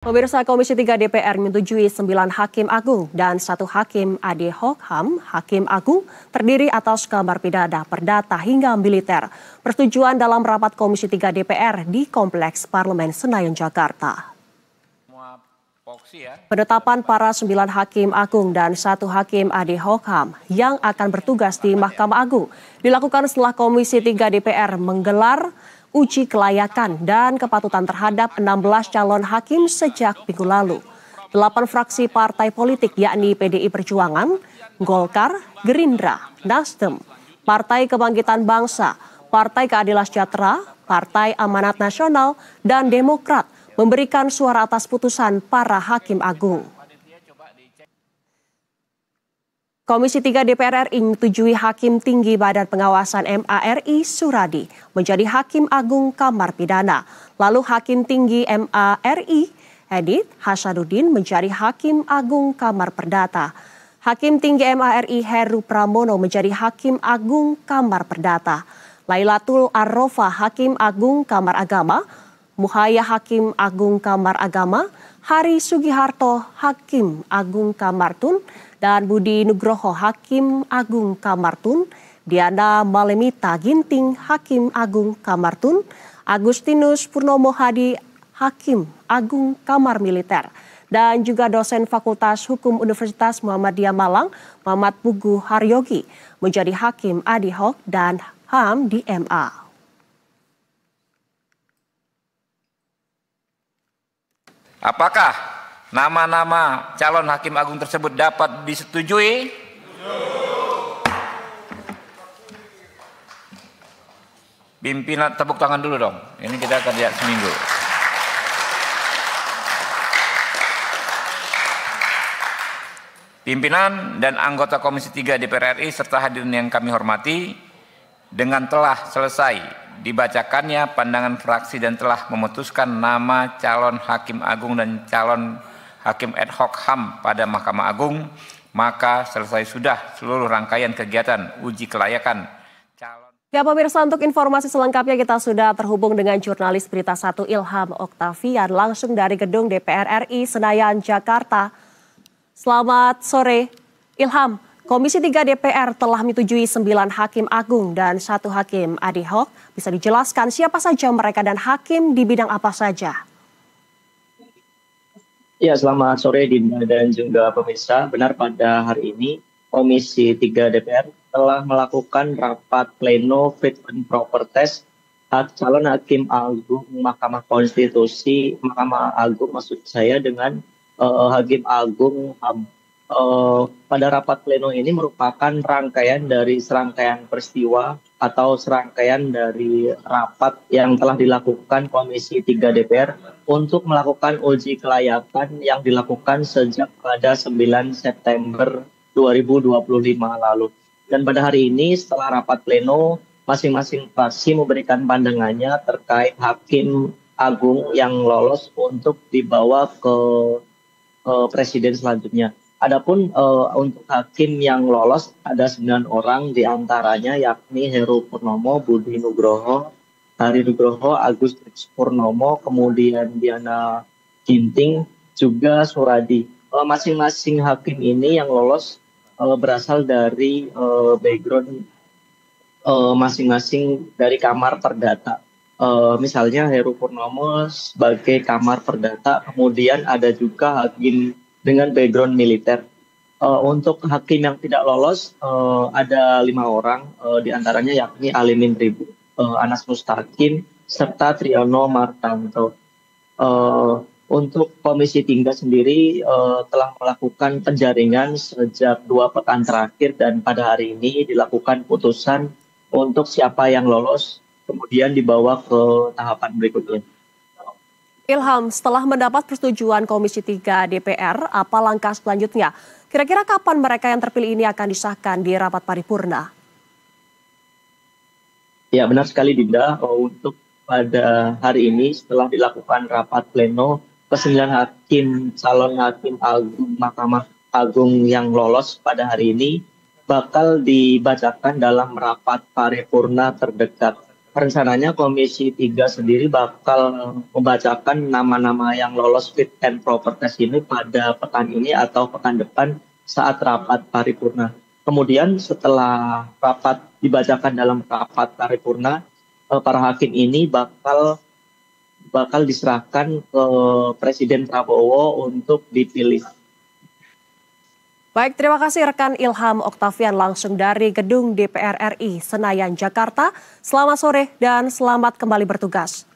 Pemirsa, Komisi 3 DPR menyetujui 9 hakim agung dan 1 hakim ad hoc HAM. Hakim agung terdiri atas kamar pidana, perdata hingga militer. Persetujuan dalam rapat Komisi 3 DPR di Kompleks Parlemen Senayan, Jakarta. Penetapan para 9 hakim agung dan 1 hakim ad hoc HAM yang akan bertugas di Mahkamah Agung dilakukan setelah Komisi 3 DPR menggelar uji kelayakan dan kepatutan terhadap 16 calon hakim sejak minggu lalu. 8 fraksi partai politik yakni PDI Perjuangan, Golkar, Gerindra, Nasdem, Partai Kebangkitan Bangsa, Partai Keadilan Sejahtera, Partai Amanat Nasional, dan Demokrat memberikan suara atas putusan para hakim agung. Komisi 3 DPR RI menyetujui Hakim Tinggi Badan Pengawasan MA RI Suradi menjadi Hakim Agung Kamar Pidana. Lalu Hakim Tinggi MA RI Edith Hasanuddin menjadi Hakim Agung Kamar Perdata. Hakim Tinggi MA RI Heru Pramono menjadi Hakim Agung Kamar Perdata. Lailatul Arrofa Hakim Agung Kamar Agama, Muhaya Hakim Agung Kamar Agama, Hari Sugiharto Hakim Agung Kamartun, dan Budi Nugroho Hakim Agung Kamartun, Diana Malemita Ginting Hakim Agung Kamartun, Agustinus Purnomo Hadi Hakim Agung Kamar Militer, dan juga dosen Fakultas Hukum Universitas Muhammadiyah Malang, Muhammad Pugu Haryogi, menjadi Hakim ad hoc dan HAM di MA. Apakah nama-nama calon hakim agung tersebut dapat disetujui? Pimpinan tepuk tangan dulu dong. Ini kita akan lihat seminggu. Pimpinan dan anggota Komisi 3 DPR RI serta hadirin yang kami hormati, dengan telah selesai dibacakannya pandangan fraksi dan telah memutuskan nama calon hakim agung dan calon hakim ad hoc HAM pada Mahkamah Agung, maka selesai sudah seluruh rangkaian kegiatan uji kelayakan calon. Ya pemirsa, untuk informasi selengkapnya kita sudah terhubung dengan jurnalis Berita 1 Ilham Oktavian langsung dari gedung DPR RI Senayan, Jakarta. Selamat sore, Ilham. Komisi 3 DPR telah menyetujui 9 hakim agung dan 1 hakim ad hoc. Bisa dijelaskan siapa saja mereka dan hakim di bidang apa saja? Ya, selamat sore Dinda dan juga pemirsa. Benar, pada hari ini Komisi 3 DPR telah melakukan rapat pleno fit and proper test calon hakim agung Mahkamah Konstitusi, Mahkamah Agung maksud saya, dengan hakim agung HAM. Pada rapat pleno ini merupakan rangkaian dari serangkaian peristiwa atau serangkaian dari rapat yang telah dilakukan Komisi 3 DPR untuk melakukan uji kelayakan yang dilakukan sejak pada 9 September 2025 lalu. Dan pada hari ini setelah rapat pleno, masing-masing fraksi memberikan pandangannya terkait hakim agung yang lolos untuk dibawa ke presiden selanjutnya. Adapun untuk hakim yang lolos ada 9 orang, diantaranya yakni Heru Purnomo, Budi Nugroho, Hari Nugroho, Agustinus Purnomo, kemudian Diana Ginting, juga Suradi. Masing-masing hakim ini yang lolos berasal dari background masing-masing dari kamar perdata. Misalnya Heru Purnomo sebagai kamar perdata, kemudian ada juga hakim dengan background militer. Untuk hakim yang tidak lolos ada 5 orang, diantaranya yakni Alimin Ribu, Anas Mustaqim, serta Triyono Martanto. Untuk Komisi 3 sendiri telah melakukan penjaringan sejak 2 pekan terakhir dan pada hari ini dilakukan putusan untuk siapa yang lolos kemudian dibawa ke tahapan berikutnya. Ilham, setelah mendapat persetujuan Komisi 3 DPR, apa langkah selanjutnya? Kira-kira kapan mereka yang terpilih ini akan disahkan di rapat paripurna? Ya, benar sekali Dinda. Untuk pada hari ini setelah dilakukan rapat pleno, ke-9 hakim calon hakim agung Mahkamah Agung yang lolos pada hari ini bakal dibacakan dalam rapat paripurna terdekat. rencananya Komisi 3 sendiri bakal membacakan nama-nama yang lolos fit and proper test ini pada pekan ini atau pekan depan saat rapat paripurna. Kemudian setelah rapat dibacakan dalam rapat paripurna, para hakim ini bakal diserahkan ke Presiden Prabowo untuk dipilih. Baik, terima kasih rekan Ilham Oktavian langsung dari Gedung DPR RI Senayan, Jakarta. Selamat sore dan selamat kembali bertugas.